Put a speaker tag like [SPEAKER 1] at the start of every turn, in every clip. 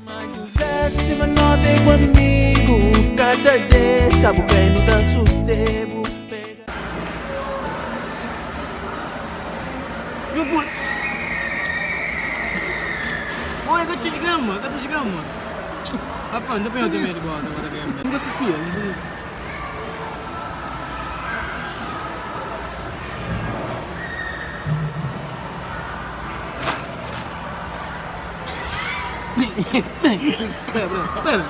[SPEAKER 1] Se manote comigo, cada deixa o bem no dan sustebo.
[SPEAKER 2] Luput. Oh, yang kecil gama, kata si gama. Apa? Anda punya hotel di bawah sama kata gama. Enggak sesuai. Per.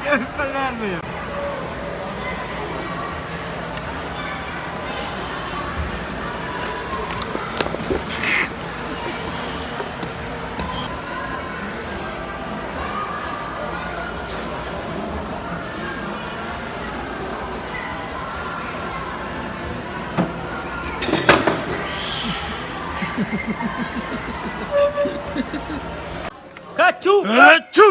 [SPEAKER 2] Ya, pelan ya. Kacu!
[SPEAKER 3] Kacu!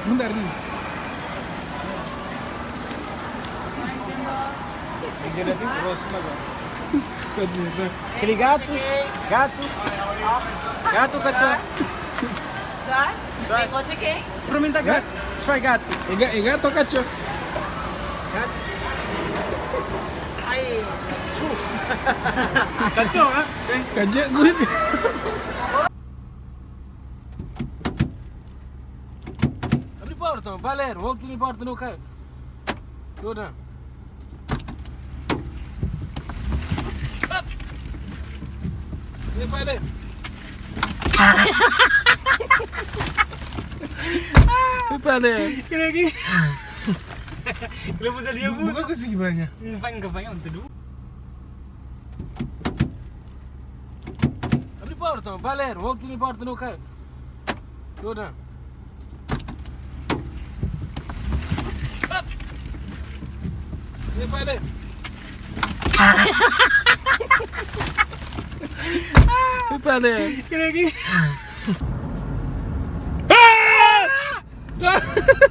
[SPEAKER 2] Bentar nih. Aquele gato. Gato. Gato, cachorro.
[SPEAKER 4] Try? What's okay?
[SPEAKER 2] Experimenta gato. Try gato.
[SPEAKER 3] É gato ou cachorro?
[SPEAKER 2] Gato.
[SPEAKER 4] Ay,
[SPEAKER 2] Cachorro, ha?
[SPEAKER 3] Cachorro, good. Abre a porta, Valério. Volta na porta, não cai. Dona. Vem, Valério. Vem, Valério.
[SPEAKER 2] Kira lagi. Kalau pasal dia pun.
[SPEAKER 3] Buka ke segi banyak?
[SPEAKER 2] Banyak untuk dulu.
[SPEAKER 3] Abre a porta, Valério. Volta na porta, não cai. Dona. Vem, Valério. Vem, Valério.
[SPEAKER 2] Kira lagi.
[SPEAKER 3] Ah!